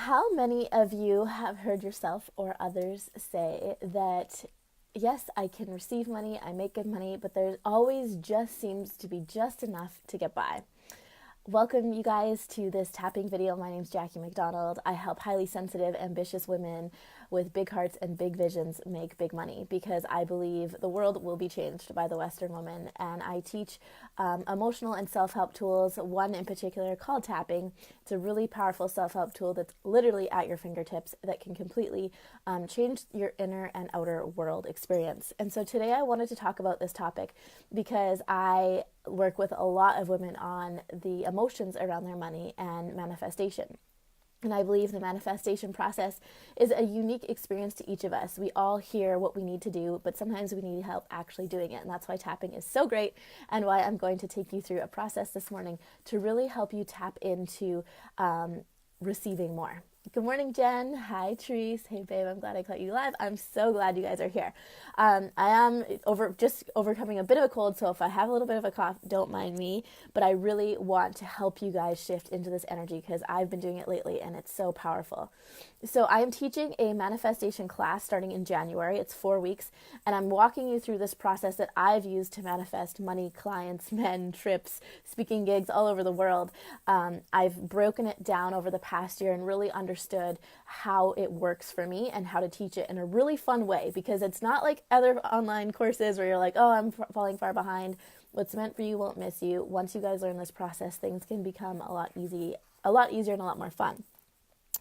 How many of you have heard yourself or others say that, yes, I can receive money, I make good money, but there always just seems to be just enough to get by? Welcome, you guys, to this tapping video. My name's Jackie McDonald. I help highly sensitive, ambitious women with big hearts and big visions make big money because I believe the world will be changed by the Western woman. And I teach emotional and self-help tools, one in particular called tapping. It's a really powerful self-help tool that's literally at your fingertips that can completely change your inner and outer world experience. And so today I wanted to talk about this topic because I work with a lot of women on the emotions around their money and manifestation. And I believe the manifestation process is a unique experience to each of us. We all hear what we need to do, but sometimes we need help actually doing it. And that's why tapping is so great and why I'm going to take you through a process this morning to really help you tap into receiving more. Good morning, Jen. Hi, Therese. Hey, babe. I'm glad I caught you live. I'm so glad you guys are here. I am overcoming a bit of a cold, so if I have a little bit of a cough, don't mind me. But I really want to help you guys shift into this energy because I've been doing it lately, and it's so powerful. So I am teaching a manifestation class starting in January. It's 4 weeks, and I'm walking you through this process that I've used to manifest money, clients, men, trips, speaking gigs all over the world. I've broken it down over the past year and really understood how it works for me and how to teach it in a really fun way, because it's not like other online courses where you're like, oh, I'm falling far behind. What's meant for you won't miss you. Once you guys learn this process, things can become a lot easier and a lot more fun.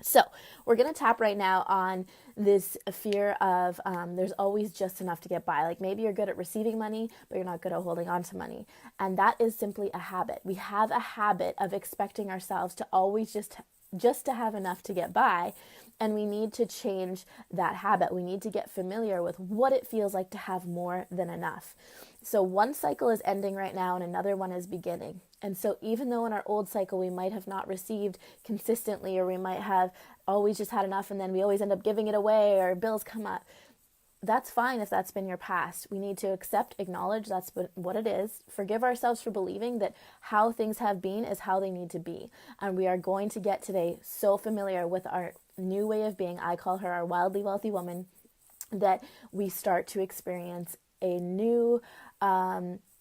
So we're going to tap right now on this fear of there's always just enough to get by. Like maybe you're good at receiving money, but you're not good at holding on to money. And that is simply a habit. We have a habit of expecting ourselves to always just to have enough to get by. And we need to change that habit. We need to get familiar with what it feels like to have more than enough. So one cycle is ending right now and another one is beginning. And so even though in our old cycle we might have not received consistently, or we might have always just had enough and then we always end up giving it away or bills come up, that's fine if that's been your past. We need to accept, acknowledge that's what it is, forgive ourselves for believing that how things have been is how they need to be. And we are going to get today so familiar with our new way of being. I call her our wildly wealthy woman, that we start to experience a new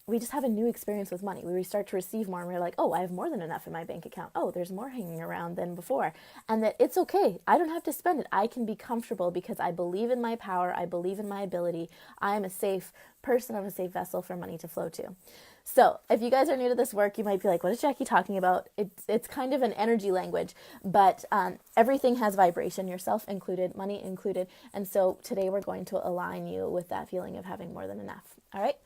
we just have a new experience with money. We start to receive more and we're like, oh, I have more than enough in my bank account. Oh, there's more hanging around than before. And that it's okay. I don't have to spend it. I can be comfortable because I believe in my power. I believe in my ability. I am a safe person. I'm a safe vessel for money to flow to. So if you guys are new to this work, you might be like, what is Jackie talking about? It's kind of an energy language, but everything has vibration, yourself included, money included. And so today we're going to align you with that feeling of having more than enough. All right.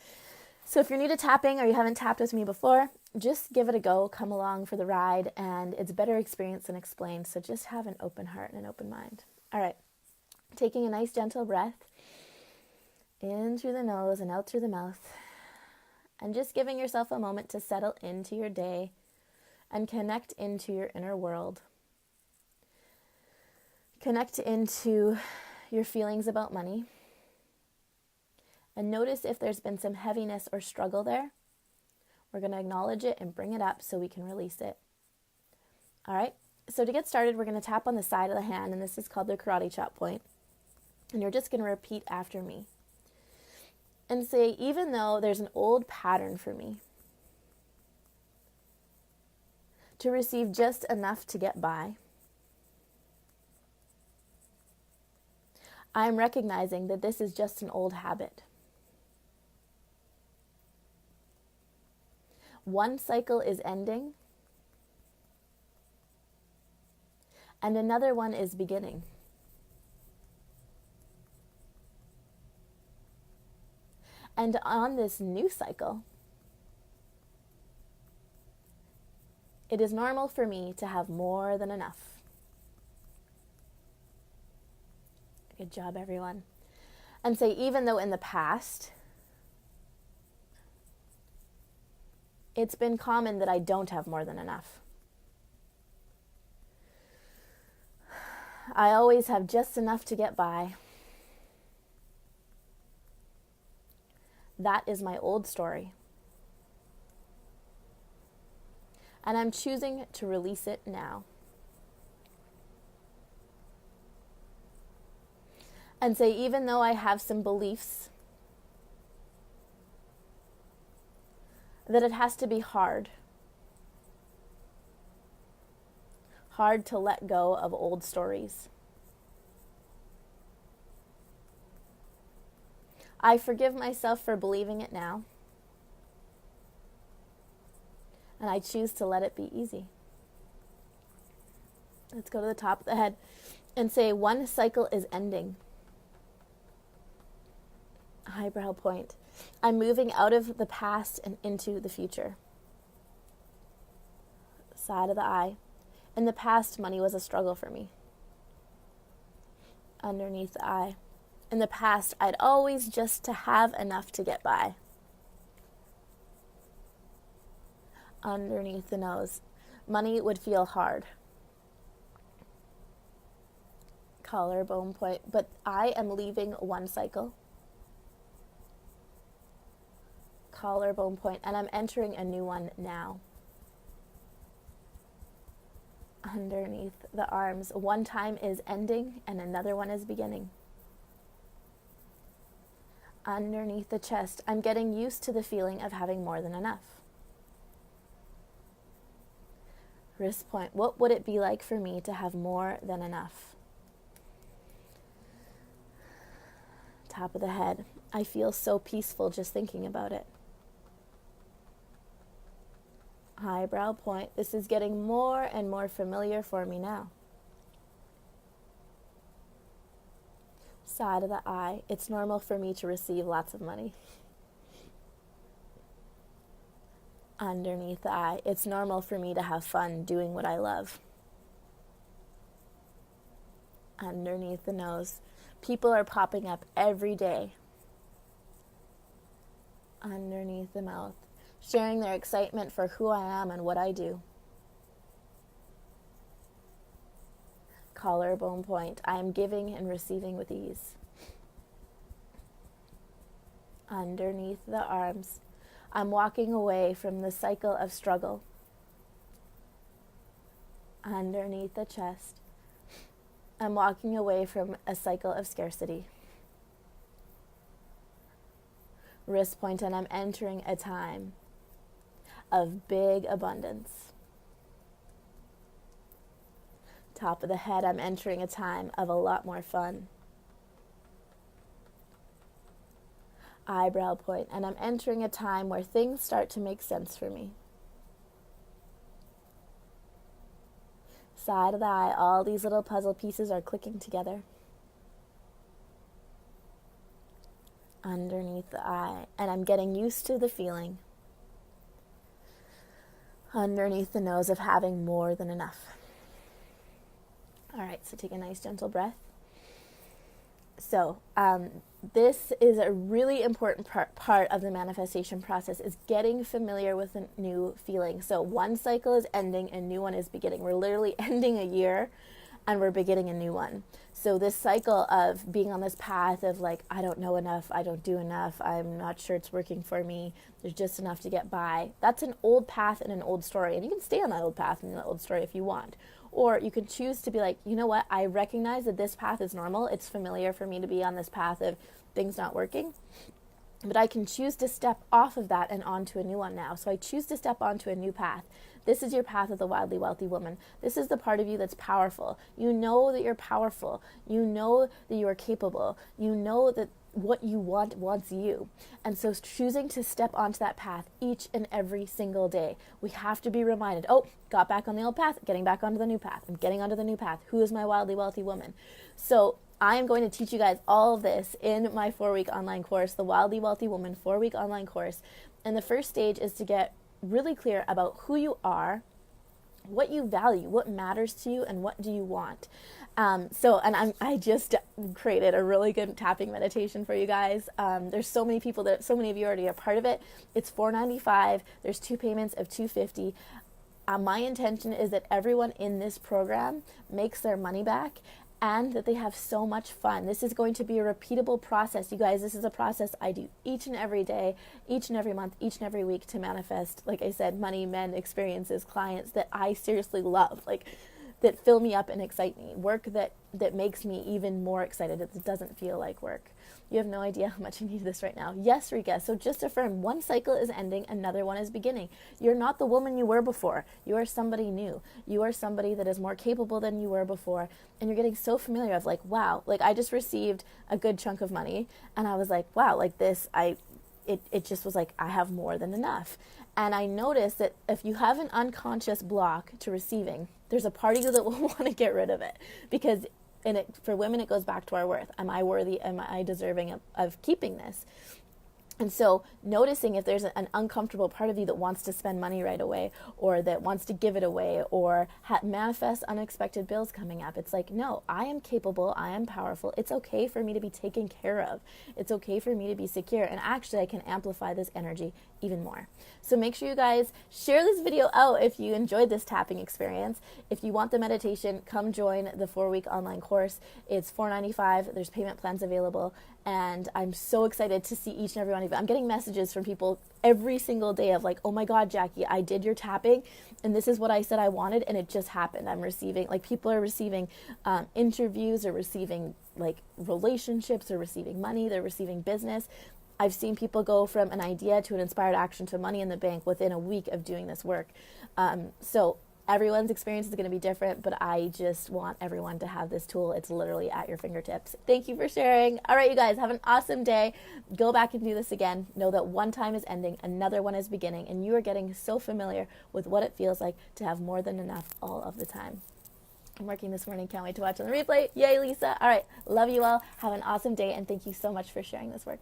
So if you're new to tapping or you haven't tapped with me before, just give it a go, come along for the ride, and it's better experience than explained. So just have an open heart and an open mind. All right, taking a nice gentle breath in through the nose and out through the mouth, and just giving yourself a moment to settle into your day and connect into your inner world. Connect into your feelings about money. And notice if there's been some heaviness or struggle there. We're going to acknowledge it and bring it up so we can release it. All right. So to get started, we're going to tap on the side of the hand, and this is called the karate chop point. And you're just going to repeat after me and say, even though there's an old pattern for me to receive just enough to get by, I'm recognizing that this is just an old habit. One cycle is ending, and another one is beginning. And on this new cycle, it is normal for me to have more than enough. Good job, everyone. And say, even though in the past, it's been common that I don't have more than enough. I always have just enough to get by. That is my old story. And I'm choosing to release it now. And say, even though I have some beliefs that it has to be hard to let go of old stories. I forgive myself for believing it now, and I choose to let it be easy. Let's go to the top of the head and say, one cycle is ending. Eyebrow point. I'm moving out of the past and into the future. Side of the eye. In the past, money was a struggle for me. Underneath the eye. In the past, I'd always just to have enough to get by. Underneath the nose. Money would feel hard. Collarbone point. But I am leaving one cycle. Collarbone point. And I'm entering a new one now. Underneath the arms. One time is ending and another one is beginning. Underneath the chest. I'm getting used to the feeling of having more than enough. Wrist point. What would it be like for me to have more than enough? Top of the head. I feel so peaceful just thinking about it. Eyebrow point. This is getting more and more familiar for me now. Side of the eye. It's normal for me to receive lots of money. Underneath the eye. It's normal for me to have fun doing what I love. Underneath the nose. People are popping up every day. Underneath the mouth. Sharing their excitement for who I am and what I do. Collarbone point. I am giving and receiving with ease. Underneath the arms. I'm walking away from the cycle of struggle. Underneath the chest. I'm walking away from a cycle of scarcity. Wrist point, and I'm entering a time of big abundance. Top of the head, I'm entering a time of a lot more fun. Eyebrow point, and I'm entering a time where things start to make sense for me. Side of the eye, all these little puzzle pieces are clicking together. Underneath the eye, and I'm getting used to the feeling underneath the nose of having more than enough. All right, so take a nice gentle breath. So this is a really important part of the manifestation process, is getting familiar with a new feeling. So one cycle is ending, a new one is beginning. We're literally ending a year and we're beginning a new one. So this cycle of being on this path of like, I don't know enough, I don't do enough, I'm not sure it's working for me, there's just enough to get by. That's an old path and an old story. And you can stay on that old path and that old story if you want. Or you can choose to be like, you know what, I recognize that this path is normal. It's familiar for me to be on this path of things not working. But I can choose to step off of that and onto a new one now. So I choose to step onto a new path. This is your path of the wildly wealthy woman. This is the part of you that's powerful. You know that you're powerful. You know that you are capable. You know that what you want wants you. And so choosing to step onto that path each and every single day. We have to be reminded, oh, got back on the old path, getting back onto the new path. I'm getting onto the new path. Who is my wildly wealthy woman? So I am going to teach you guys all of this in my 4-week online course, the Wildly Wealthy Woman 4-week online course. And the first stage is to get really clear about who you are, what you value, what matters to you, and what do you want. I just created a really good tapping meditation for you guys. There's so many people so many of you already are part of it. It's $495. There's 2 payments of $250. My intention is that everyone in this program makes their money back and that they have so much fun. This is going to be a repeatable process. You guys, this is a process I do each and every day, each and every month, each and every week to manifest, like I said, money, men, experiences, clients that I seriously love. Like, that fill me up and excite me, work that makes me even more excited. It doesn't feel like work. You have no idea how much you need this right now. Yes, Rika. So just affirm, one cycle is ending, another one is beginning. You're not the woman you were before. You are somebody new. You are somebody that is more capable than you were before. And you're getting so familiar of like, wow, like I just received a good chunk of money and I was like, wow, like this, it just was like, I have more than enough. And I noticed that if you have an unconscious block to receiving, there's a part of you that will want to get rid of it, because for women, it goes back to our worth. Am I worthy? Am I deserving of keeping this? And so noticing if there's an uncomfortable part of you that wants to spend money right away, or that wants to give it away, or manifest unexpected bills coming up. It's like, no, I am capable. I am powerful. It's okay for me to be taken care of. It's okay for me to be secure. And actually, I can amplify this energy even more. So make sure you guys share this video out if you enjoyed this tapping experience. If you want the meditation, come join the 4-week online course. It's $4.95. There's payment plans available. And I'm so excited to see each and every one of you. I'm getting messages from people every single day of like, oh my God, Jackie, I did your tapping and this is what I said I wanted and it just happened. I'm receiving, like people are receiving interviews, or receiving like relationships, or receiving money, they're receiving business. I've seen people go from an idea to an inspired action to money in the bank within a week of doing this work. So everyone's experience is going to be different, but I just want everyone to have this tool. It's literally at your fingertips. Thank you for sharing. All right, you guys, have an awesome day. Go back and do this again. Know that one time is ending, another one is beginning, and you are getting so familiar with what it feels like to have more than enough all of the time. I'm working this morning. Can't wait to watch on the replay. Yay, Lisa. All right. Love you all. Have an awesome day, and thank you so much for sharing this work.